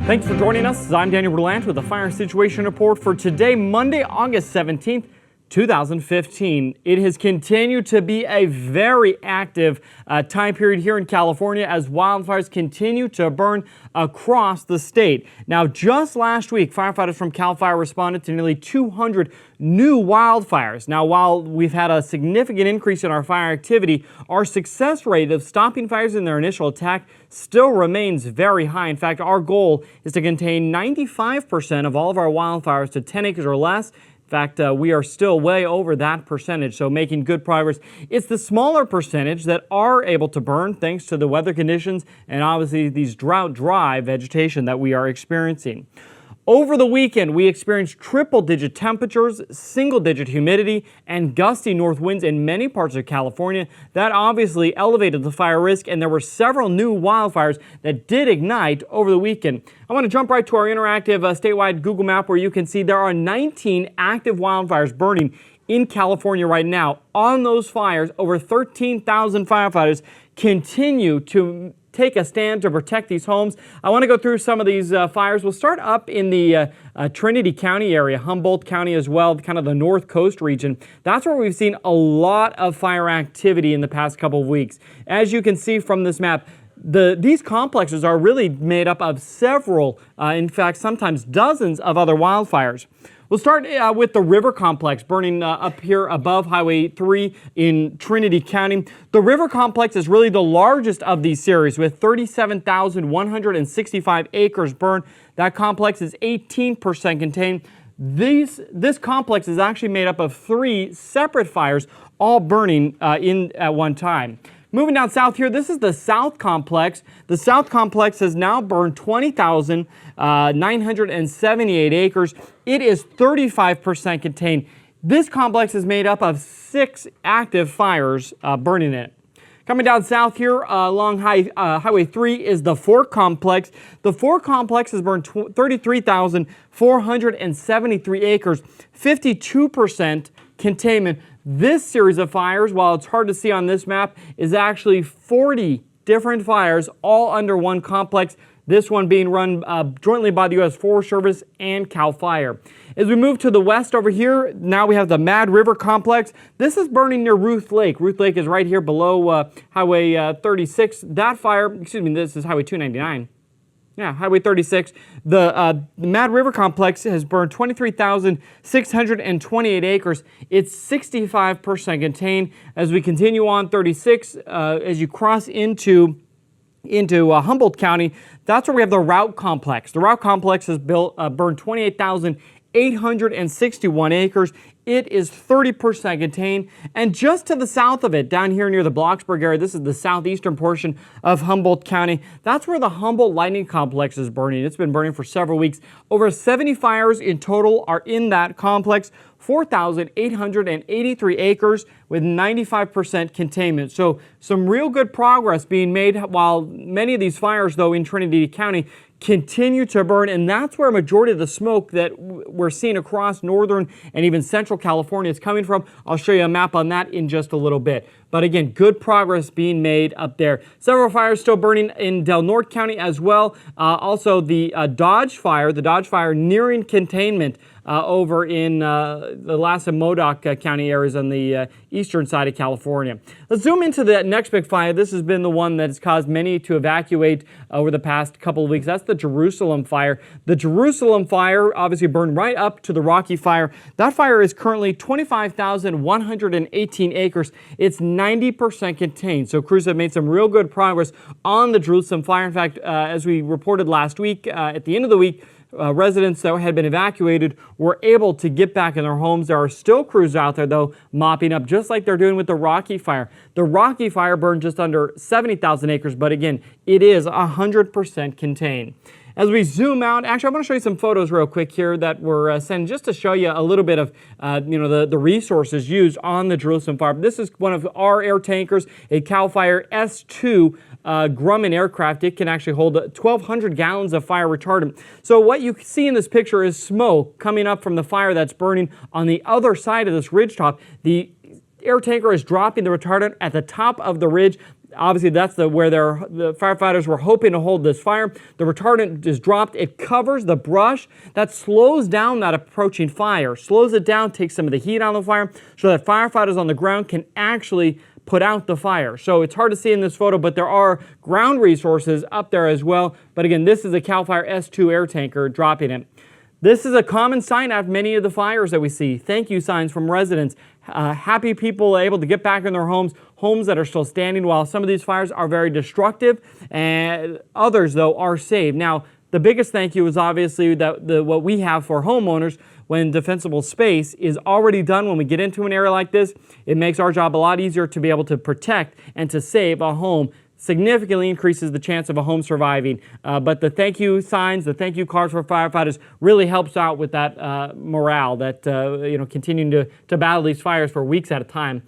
Thanks for joining us. I'm Daniel Berlant with the Fire Situation Report for today, Monday, August 17th, 2015. It has continued to be a very active time period here in California as wildfires continue to burn across the state. Now, just last week, firefighters from CAL FIRE responded to nearly 200 new wildfires. Now, while we've had a significant increase in our fire activity, our success rate of stopping fires in their initial attack still remains very high. In fact, our goal is to contain 95% of all of our wildfires to 10 acres or less. In fact, we are still way over that percentage, so making good progress. It's the smaller percentage that are able to burn thanks to the weather conditions and obviously these drought-dry vegetation that we are experiencing. Over the weekend, we experienced triple-digit temperatures, single-digit humidity, and gusty north winds in many parts of California. That obviously elevated the fire risk, and there were several new wildfires that did ignite over the weekend. I want to jump right to our interactive statewide Google map where you can see there are 19 active wildfires burning in California right now. On those fires, over 13,000 firefighters continue to take a stand to protect these homes. I want to go through some of these fires. We'll start up in the Trinity County area, Humboldt County as well, kind of the North Coast region. That's where we've seen a lot of fire activity in the past couple of weeks. As you can see from this map, these complexes are really made up of several, in fact, sometimes dozens of other wildfires. We'll start with the River Complex burning up here above Highway 3 in Trinity County. The River Complex is really the largest of these series with 37,165 acres burned. That complex is 18% contained. This complex is actually made up of 3 separate fires all burning at one time. Moving down south here, this is the South Complex. The South Complex has now burned 20,978 acres. It is 35% contained. This complex is made up of 6 active fires burning in it. Coming down south here along Highway 3 is the Fork Complex. The Fork Complex has burned 33,473 acres, 52% containment. This series of fires, while it's hard to see on this map, is actually 40 different fires all under one complex. This one being run jointly by the U.S. Forest Service and CAL FIRE. As we move to the west over here, now we have the Mad River Complex. This is burning near Ruth Lake. Ruth Lake is right here below Highway 36. That fire, excuse me, this is Highway 299. Yeah, Highway 36. The Mad River Complex has burned 23,628 acres. It's 65% contained. As we continue on 36, as you cross into Humboldt County, that's where we have the Route Complex. The Route Complex has burned 28,861 acres. It is 30% contained. And just to the south of it, down here near the Blocksburg area, this is the southeastern portion of Humboldt County. That's where the Humboldt Lightning Complex is burning. It's been burning for several weeks. Over 70 fires in total are in that complex. 4,883 acres with 95% containment. So some real good progress being made while many of these fires, though, in Trinity County continue to burn, and that's where a majority of the smoke that we're seeing across northern and even central California is coming from. I'll show you a map on that in just a little bit. But again, good progress being made up there. Several fires still burning in Del Norte County as well. Also the Dodge Fire nearing containment over in the Lassa Modoc County areas on the eastern side of California. Let's zoom into the next big fire. This has been the one that has caused many to evacuate over the past couple of weeks. That's the Jerusalem Fire. The Jerusalem Fire obviously burned right up to the Rocky Fire. That fire is currently 25,118 acres. It's 90% contained. So crews have made some real good progress on the Jerusalem Fire. In fact, as we reported last week, at the end of the week, residents that had been evacuated were able to get back in their homes. There are still crews out there, though, mopping up, just like they're doing with the Rocky Fire. The Rocky Fire burned just under 70,000 acres, but again, it is 100% contained. As we zoom out, actually, I want to show you some photos real quick here that were sent just to show you a little bit of, the resources used on the Jerusalem Fire. This is one of our air tankers, a CAL FIRE S2 Grumman aircraft. It can actually hold 1,200 gallons of fire retardant. So what you see in this picture is smoke coming up from the fire that's burning on the other side of this ridgetop. The air tanker is dropping the retardant at the top of the ridge. Obviously, that's where the firefighters were hoping to hold this fire. The retardant is dropped. It covers the brush. That slows down that approaching fire, slows it down, takes some of the heat out of the fire so that firefighters on the ground can actually put out the fire. So it's hard to see in this photo, but there are ground resources up there as well. But again, this is a CAL FIRE S2 air tanker dropping it. This is a common sign at many of the fires that we see. Thank you signs from residents. Happy people able to get back in their homes, homes that are still standing while some of these fires are very destructive, and others, though, are saved. Now, the biggest thank you is obviously that what we have for homeowners when defensible space is already done. When we get into an area like this, it makes our job a lot easier to be able to protect and to save a home. Significantly increases the chance of a home surviving. But the thank you signs, the thank you cards for firefighters really helps out with that morale, that continuing to battle these fires for weeks at a time.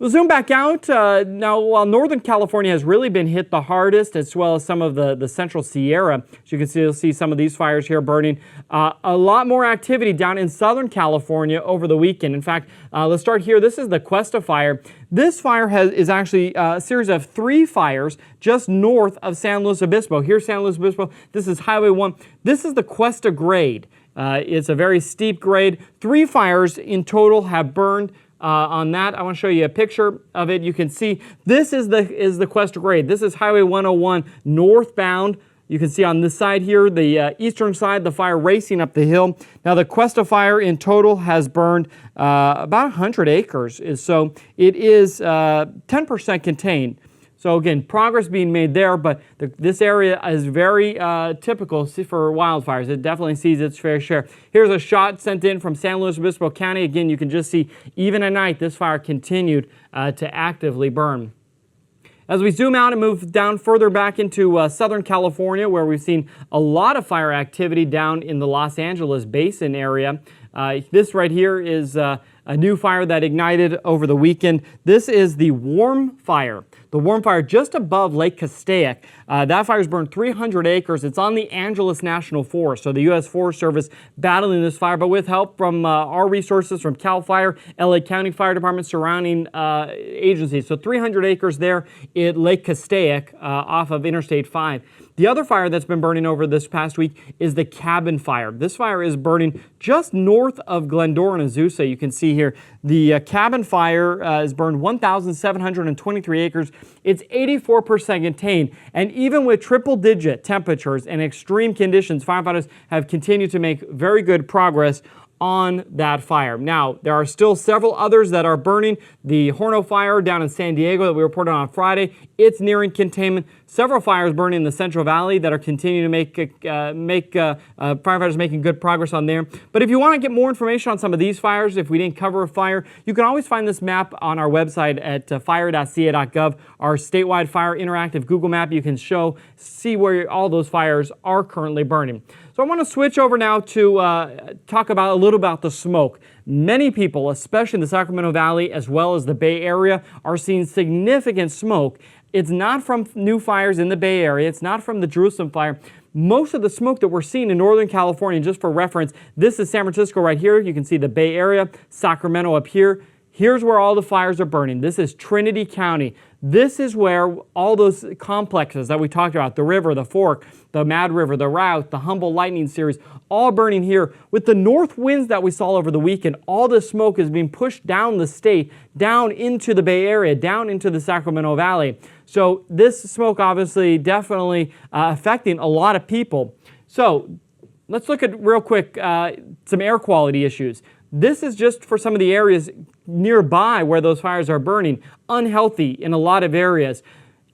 We'll zoom back out. Now, while Northern California has really been hit the hardest, as well as some of the central Sierra, as you can see some of these fires here burning, a lot more activity down in Southern California over the weekend. In fact, let's start here. This is the Cueta Fire. This fire is actually a series of 3 fires just north of San Luis Obispo. Here's San Luis Obispo. This is Highway 1. This is the Cuesta grade. It's a very steep grade. 3 fires in total have burned. On that, I want to show you a picture of it. You can see this is the Cuesta grade. This is Highway 101 northbound. You can see on this side here, the eastern side, the fire racing up the hill. Now, the Cuesta Fire in total has burned about 100 acres. So it is 10% contained. So again, progress being made there, but this area is very typical for wildfires. It definitely sees its fair share. Here's a shot sent in from San Luis Obispo County. Again, you can just see, even at night, this fire continued to actively burn. As we zoom out and move down further back into Southern California, where we've seen a lot of fire activity down in the Los Angeles Basin area. This right here is a new fire that ignited over the weekend. This is the Warm Fire. The Warm Fire just above Lake Castaic. That fire's burned 300 acres. It's on the Angeles National Forest. So the U.S. Forest Service battling this fire, but with help from our resources from CAL FIRE, LA County Fire Department, surrounding agencies. So 300 acres there at Lake Castaic off of Interstate 5. The other fire that's been burning over this past week is the Cabin Fire. This fire is burning just north of Glendora and Azusa. You can see here the Cabin Fire has burned 1,723 acres. It's 84% contained. And even with triple-digit temperatures and extreme conditions, firefighters have continued to make very good progress on that fire. Now, there are still several others that are burning. The Horno Fire down in San Diego that we reported on Friday, it's nearing containment. Several fires burning in the Central Valley that are continuing to make firefighters making good progress on there. But if you want to get more information on some of these fires, if we didn't cover a fire, you can always find this map on our website at fire.ca.gov, our statewide fire interactive Google map. You can see where all those fires are currently burning. So I want to switch over now to talk about a little about the smoke. Many people, especially in the Sacramento Valley as well as the Bay Area, are seeing significant smoke. It's not from new fires in the Bay Area. It's not from the Jerusalem fire. Most of the smoke that we're seeing in Northern California, just for reference, this is San Francisco right here. You can see the Bay Area, Sacramento up here. Here's where all the fires are burning. This is Trinity County. This is where all those complexes that we talked about, the river, the Fork, the Mad River, the Route, the Humboldt Lightning Series, all burning here. With the north winds that we saw over the weekend, all the smoke is being pushed down the state, down into the Bay Area, down into the Sacramento Valley. So this smoke obviously definitely affecting a lot of people. So let's look at real quick some air quality issues. This is just for some of the areas nearby where those fires are burning, unhealthy in a lot of areas.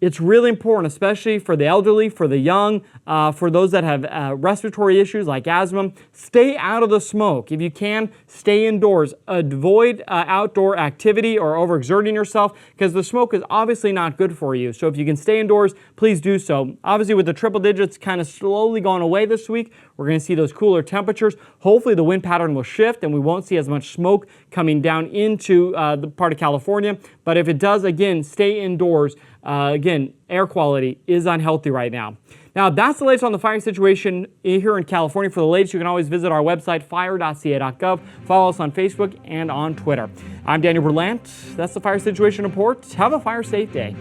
It's really important, especially for the elderly, for the young, for those that have respiratory issues like asthma. Stay out of the smoke. If you can, stay indoors. Avoid outdoor activity or overexerting yourself because the smoke is obviously not good for you. So if you can stay indoors, please do so. Obviously, with the triple digits kind of slowly going away this week, we're going to see those cooler temperatures. Hopefully, the wind pattern will shift and we won't see as much smoke coming down into the part of California. But if it does, again, stay indoors. Again, air quality is unhealthy right now. Now, that's the latest on the fire situation here in California. For the latest, you can always visit our website, fire.ca.gov. Follow us on Facebook and on Twitter. I'm Daniel Berlant. That's the fire situation report. Have a fire safe day.